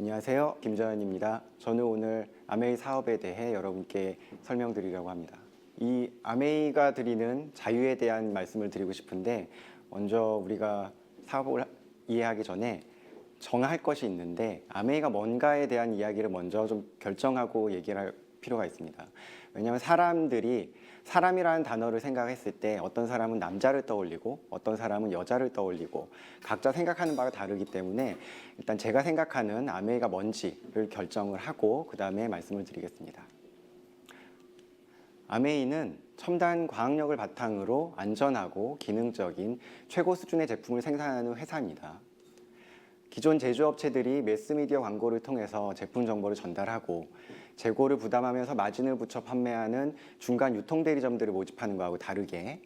안녕하세요. 김정현입니다. 저는 오늘 아메이 사업에 대해 여러분께 설명드리려고 합니다. 이 아메이가 드리는 자유에 대한 말씀을 드리고 싶은데, 먼저 우리가 사업을 이해하기 전에 정할 것이 있는데, 아메이가 뭔가에 대한 이야기를 먼저 좀 결정하고 얘기를 할 필요가 있습니다. 왜냐하면 사람이라는 단어를 생각했을 때 어떤 사람은 남자를 떠올리고 어떤 사람은 여자를 떠올리고 각자 생각하는 바가 다르기 때문에 일단 제가 생각하는 아메이가 뭔지를 결정을 하고 그 다음에 말씀을 드리겠습니다. 아메이는 첨단 과학력을 바탕으로 안전하고 기능적인 최고 수준의 제품을 생산하는 회사입니다. 기존 제조업체들이 매스미디어 광고를 통해서 제품 정보를 전달하고 재고를 부담하면서 마진을 붙여 판매하는 중간 유통대리점들을 모집하는 것하고 다르게,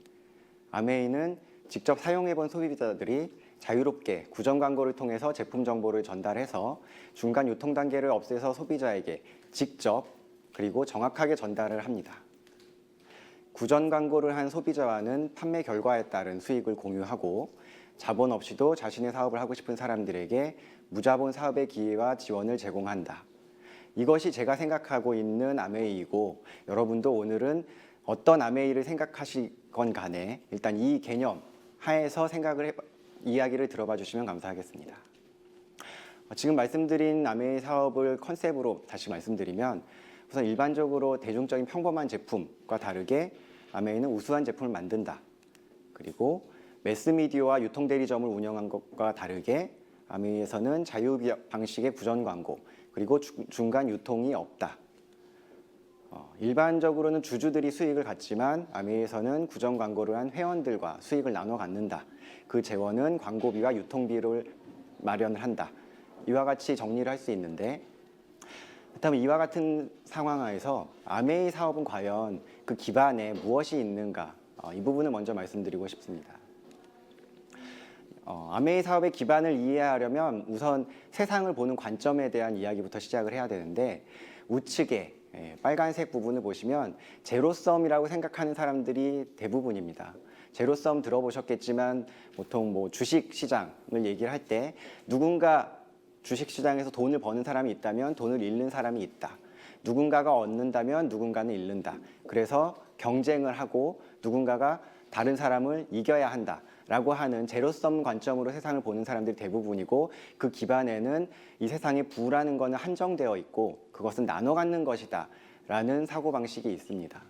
아메이는 직접 사용해본 소비자들이 자유롭게 구전 광고를 통해서 제품 정보를 전달해서 중간 유통 단계를 없애서 소비자에게 직접 그리고 정확하게 전달을 합니다. 구전 광고를 한 소비자와는 판매 결과에 따른 수익을 공유하고, 자본 없이도 자신의 사업을 하고 싶은 사람들에게 무자본 사업의 기회와 지원을 제공한다. 이것이 제가 생각하고 있는 아메이이고, 여러분도 오늘은 어떤 아메이를 생각하시건 간에 일단 이 개념 하에서 이야기를 들어봐 주시면 감사하겠습니다. 지금 말씀드린 아메이 사업을 컨셉으로 다시 말씀드리면, 우선 일반적으로 대중적인 평범한 제품과 다르게 아메이는 우수한 제품을 만든다. 그리고 매스미디어와 유통대리점을 운영한 것과 다르게 아메이에서는 자유 방식의 구전 광고 그리고 중간 유통이 없다. 일반적으로는 주주들이 수익을 갖지만 아메이에서는 구전 광고를 한 회원들과 수익을 나눠 갖는다. 그 재원은 광고비와 유통비를 마련을 한다. 이와 같이 정리를 할 수 있는데, 그렇다면 이와 같은 상황 하에서 아메이 사업은 과연 그 기반에 무엇이 있는가? 이 부분을 먼저 말씀드리고 싶습니다. 아메이 사업의 기반을 이해하려면 우선 세상을 보는 관점에 대한 이야기부터 시작을 해야 되는데, 우측에 빨간색 부분을 보시면 제로섬이라고 생각하는 사람들이 대부분입니다. 제로섬 들어보셨겠지만 보통 주식시장을 얘기를 할 때 누군가 주식시장에서 돈을 버는 사람이 있다면 돈을 잃는 사람이 있다. 누군가가 얻는다면 누군가는 잃는다. 그래서 경쟁을 하고 누군가가 다른 사람을 이겨야 한다. 라고 하는 제로섬 관점으로 세상을 보는 사람들이 대부분이고, 그 기반에는 이 세상에 부라는 것은 한정되어 있고 그것은 나눠 갖는 것이다 라는 사고방식이 있습니다.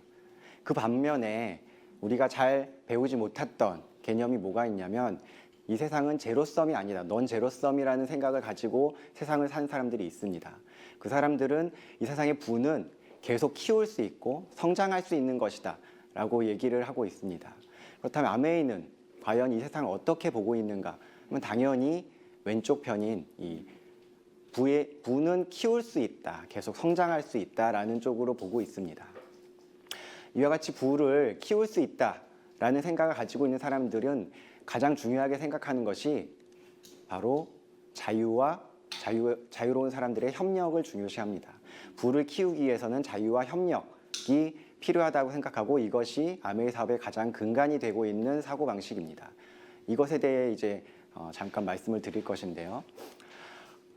그 반면에 우리가 잘 배우지 못했던 개념이 뭐가 있냐면, 이 세상은 제로섬이 아니다, 넌 제로섬이라는 생각을 가지고 세상을 사는 사람들이 있습니다. 그 사람들은 이 세상의 부는 계속 키울 수 있고 성장할 수 있는 것이다 라고 얘기를 하고 있습니다. 그렇다면 아메이는 과연 이 세상을 어떻게 보고 있는가? 그러면 당연히 왼쪽 편인 이 부는 키울 수 있다, 계속 성장할 수 있다라는 쪽으로 보고 있습니다. 이와 같이 부를 키울 수 있다라는 생각을 가지고 있는 사람들은 가장 중요하게 생각하는 것이 바로 자유로운 사람들의 협력을 중요시합니다. 부를 키우기 위해서는 자유와 협력이 필요하다고 생각하고, 이것이 아메이 사업의 가장 근간이 되고 있는 사고방식입니다. 이것에 대해 이제 잠깐 말씀을 드릴 것인데요.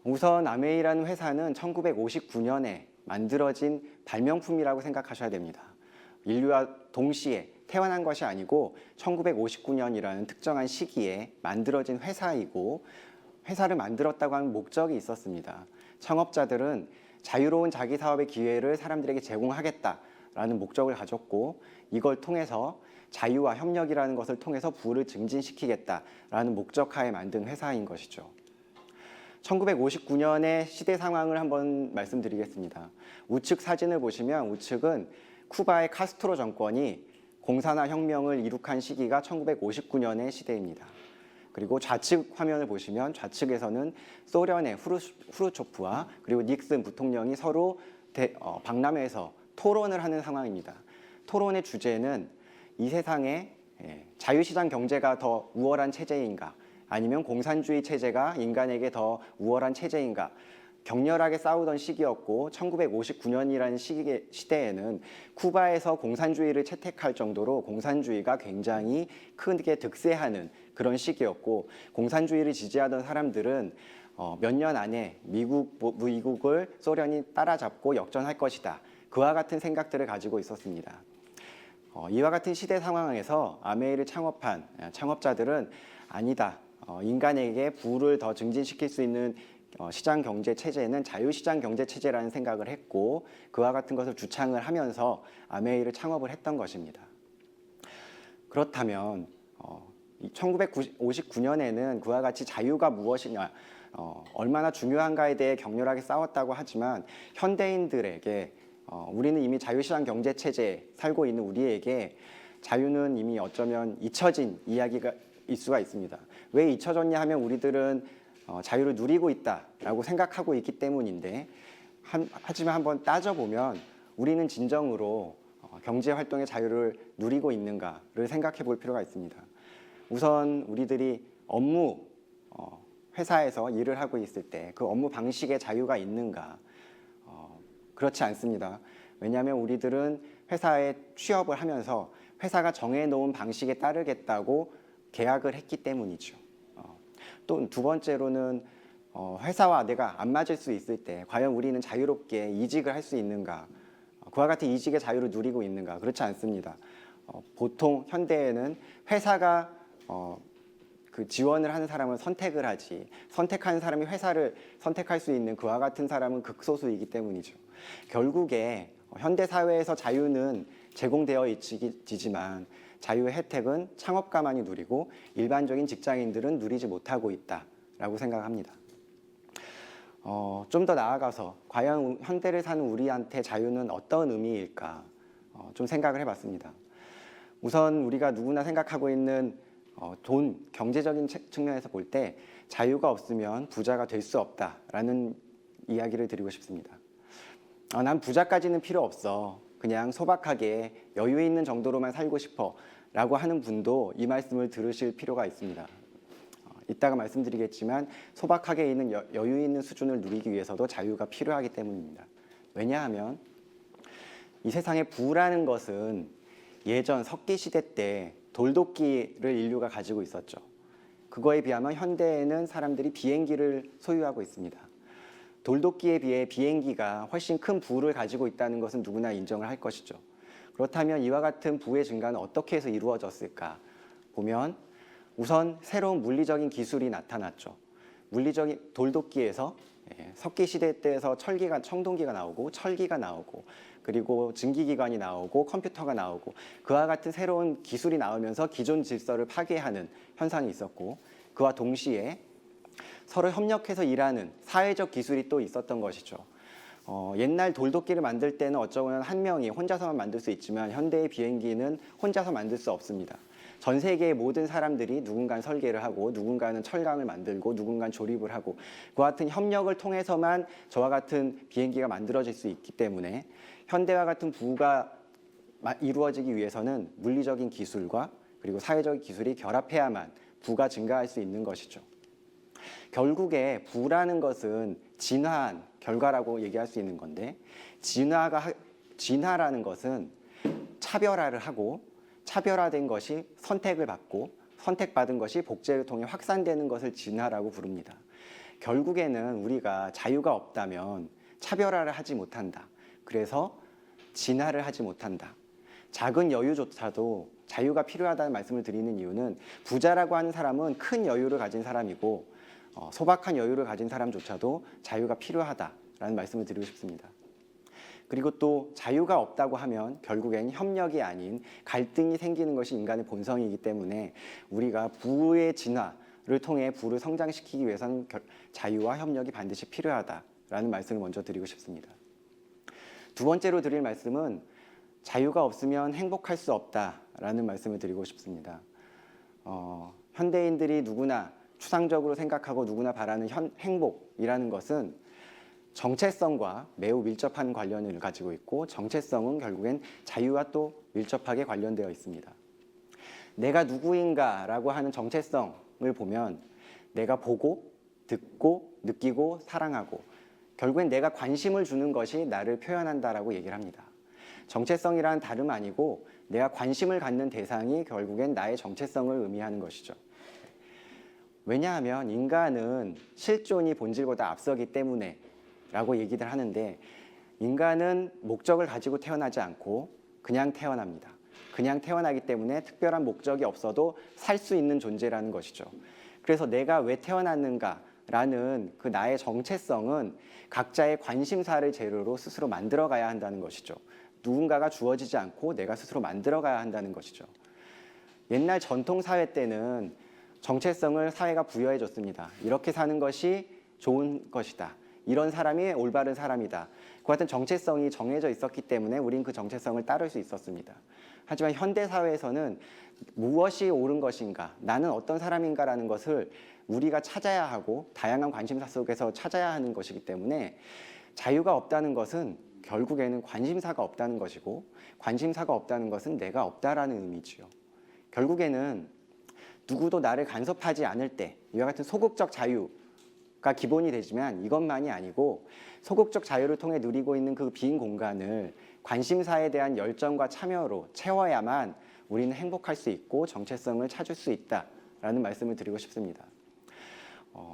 우선 아메이라는 회사는 1959년에 만들어진 발명품이라고 생각하셔야 됩니다. 인류와 동시에 태어난 것이 아니고 1959년이라는 특정한 시기에 만들어진 회사이고, 회사를 만들었다고 하는 목적이 있었습니다. 창업자들은 자유로운 자기 사업의 기회를 사람들에게 제공하겠다라는 목적을 가졌고, 이걸 통해서 자유와 협력이라는 것을 통해서 부를 증진시키겠다라는 목적하에 만든 회사인 것이죠. 1959년의 시대 상황을 한번 말씀드리겠습니다. 우측 사진을 보시면, 우측은 쿠바의 카스트로 정권이 공산화 혁명을 이룩한 시기가 1959년의 시대입니다. 그리고 좌측 화면을 보시면, 좌측에서는 소련의 후르초프와 그리고 닉슨 부통령이 서로 박람회에서 토론을 하는 상황입니다. 토론의 주제는 이 세상에 자유시장 경제가 더 우월한 체제인가, 아니면 공산주의 체제가 인간에게 더 우월한 체제인가, 격렬하게 싸우던 시기였고, 1959년이라는 시대에는 쿠바에서 공산주의를 채택할 정도로 공산주의가 굉장히 크게 득세하는 그런 시기였고, 공산주의를 지지하던 사람들은 몇 년 안에 미국을 소련이 따라잡고 역전할 것이다. 그와 같은 생각들을 가지고 있었습니다. 이와 같은 시대 상황에서 아메이를 창업한 창업자들은 아니다. 인간에게 부를 더 증진시킬 수 있는 시장 경제 체제는 자유시장 경제 체제라는 생각을 했고 그와 같은 것을 주창을 하면서 아메이를 창업을 했던 것입니다. 그렇다면 1959년에는 그와 같이 자유가 무엇이냐, 얼마나 중요한가에 대해 격렬하게 싸웠다고 하지만 현대인들에게 우리는 이미 자유시장 경제 체제에 살고 있는 우리에게 자유는 이미 어쩌면 잊혀진 이야기가 일 수가 있습니다. 왜 잊혀졌냐 하면 우리들은 자유를 누리고 있다라고 생각하고 있기 때문인데 하지만 한번 따져보면 우리는 진정으로 경제활동의 자유를 누리고 있는가를 생각해 볼 필요가 있습니다. 우선 우리들이 회사에서 일을 하고 있을 때 그 업무 방식에 자유가 있는가? 그렇지 않습니다. 왜냐하면 우리들은 회사에 취업을 하면서 회사가 정해놓은 방식에 따르겠다고 계약을 했기 때문이죠. 또 두 번째로는 회사와 내가 안 맞을 수 있을 때 과연 우리는 자유롭게 이직을 할 수 있는가? 그와 같은 이직의 자유를 누리고 있는가? 그렇지 않습니다. 보통 현대에는 회사가 그 지원을 하는 사람을 선택을 하지 선택하는 사람이 회사를 선택할 수 있는 그와 같은 사람은 극소수이기 때문이죠. 결국에 현대 사회에서 자유는 제공되어 있지만 자유의 혜택은 창업가만이 누리고 일반적인 직장인들은 누리지 못하고 있다라고 생각합니다. 좀 더 나아가서 과연 현대를 사는 우리한테 자유는 어떤 의미일까 좀 생각을 해봤습니다. 우선 우리가 누구나 생각하고 있는 경제적인 측면에서 볼 때 자유가 없으면 부자가 될 수 없다라는 이야기를 드리고 싶습니다. 난 부자까지는 필요 없어. 그냥 소박하게 여유 있는 정도로만 살고 싶어 라고 하는 분도 이 말씀을 들으실 필요가 있습니다. 이따가 말씀드리겠지만 소박하게 있는 여유 있는 수준을 누리기 위해서도 자유가 필요하기 때문입니다. 왜냐하면 이 세상에 부라는 것은 예전 석기 시대 때 돌도끼를 인류가 가지고 있었죠. 그거에 비하면 현대에는 사람들이 비행기를 소유하고 있습니다. 돌도끼에 비해 비행기가 훨씬 큰 부를 가지고 있다는 것은 누구나 인정을 할 것이죠. 그렇다면 이와 같은 부의 증가는 어떻게 해서 이루어졌을까 보면 우선 새로운 물리적인 기술이 나타났죠. 물리적인 돌도끼에서 석기 시대 때에서 청동기가 나오고 철기가 나오고 그리고 증기기관이 나오고 컴퓨터가 나오고 그와 같은 새로운 기술이 나오면서 기존 질서를 파괴하는 현상이 있었고 그와 동시에 서로 협력해서 일하는 사회적 기술이 또 있었던 것이죠. 옛날 돌도끼를 만들 때는 어쩌면 한 명이 혼자서만 만들 수 있지만 현대의 비행기는 혼자서 만들 수 없습니다. 전 세계의 모든 사람들이 누군가는 설계를 하고 누군가는 철강을 만들고 누군가는 조립을 하고 그와 같은 협력을 통해서만 저와 같은 비행기가 만들어질 수 있기 때문에 현대와 같은 부가 이루어지기 위해서는 물리적인 기술과 그리고 사회적인 기술이 결합해야만 부가 증가할 수 있는 것이죠. 결국에 부라는 것은 진화한 결과라고 얘기할 수 있는 건데 진화라는 것은 차별화를 하고 차별화된 것이 선택을 받고 선택받은 것이 복제를 통해 확산되는 것을 진화라고 부릅니다. 결국에는 우리가 자유가 없다면 차별화를 하지 못한다. 그래서 진화를 하지 못한다. 작은 여유조차도 자유가 필요하다는 말씀을 드리는 이유는 부자라고 하는 사람은 큰 여유를 가진 사람이고 소박한 여유를 가진 사람조차도 자유가 필요하다라는 말씀을 드리고 싶습니다. 그리고 또 자유가 없다고 하면 결국엔 협력이 아닌 갈등이 생기는 것이 인간의 본성이기 때문에 우리가 부의 진화를 통해 부를 성장시키기 위해서는 자유와 협력이 반드시 필요하다라는 말씀을 먼저 드리고 싶습니다. 두 번째로 드릴 말씀은 자유가 없으면 행복할 수 없다라는 말씀을 드리고 싶습니다. 현대인들이 누구나 추상적으로 생각하고 누구나 바라는 행복이라는 것은 정체성과 매우 밀접한 관련을 가지고 있고 정체성은 결국엔 자유와 또 밀접하게 관련되어 있습니다. 내가 누구인가라고 하는 정체성을 보면 내가 보고 듣고 느끼고 사랑하고 결국엔 내가 관심을 주는 것이 나를 표현한다라고 얘기를 합니다. 정체성이란 다름 아니고 내가 관심을 갖는 대상이 결국엔 나의 정체성을 의미하는 것이죠. 왜냐하면 인간은 실존이 본질보다 앞서기 때문에 라고 얘기들 하는데, 인간은 목적을 가지고 태어나지 않고 그냥 태어납니다. 그냥 태어나기 때문에 특별한 목적이 없어도 살 수 있는 존재라는 것이죠. 그래서 내가 왜 태어났는가라는 그 나의 정체성은 각자의 관심사를 재료로 스스로 만들어가야 한다는 것이죠. 누군가가 주어지지 않고 내가 스스로 만들어가야 한다는 것이죠. 옛날 전통 사회 때는 정체성을 사회가 부여해 줬습니다. 이렇게 사는 것이 좋은 것이다. 이런 사람이 올바른 사람이다. 그 같은 정체성이 정해져 있었기 때문에 우린 그 정체성을 따를 수 있었습니다. 하지만 현대 사회에서는 무엇이 옳은 것인가, 나는 어떤 사람인가라는 것을 우리가 찾아야 하고 다양한 관심사 속에서 찾아야 하는 것이기 때문에 자유가 없다는 것은 결국에는 관심사가 없다는 것이고, 관심사가 없다는 것은 내가 없다라는 의미지요. 결국에는 누구도 나를 간섭하지 않을 때 이와 같은 소극적 자유가 기본이 되지만, 이것만이 아니고 소극적 자유를 통해 누리고 있는 그 빈 공간을 관심사에 대한 열정과 참여로 채워야만 우리는 행복할 수 있고 정체성을 찾을 수 있다라는 말씀을 드리고 싶습니다.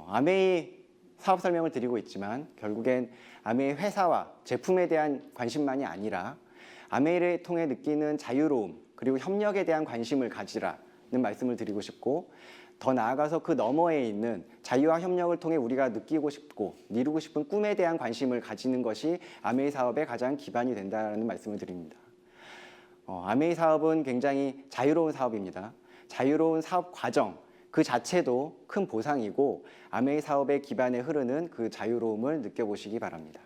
아메이 사업 설명을 드리고 있지만 결국엔 아메이 회사와 제품에 대한 관심만이 아니라 아메이를 통해 느끼는 자유로움 그리고 협력에 대한 관심을 가지라는 말씀을 드리고 싶고, 더 나아가서 그 너머에 있는 자유와 협력을 통해 우리가 느끼고 싶고 이루고 싶은 꿈에 대한 관심을 가지는 것이 아메이 사업의 가장 기반이 된다는 말씀을 드립니다. 아메이 사업은 굉장히 자유로운 사업입니다. 자유로운 사업 과정 그 자체도 큰 보상이고, 아메이 사업의 기반에 흐르는 그 자유로움을 느껴보시기 바랍니다.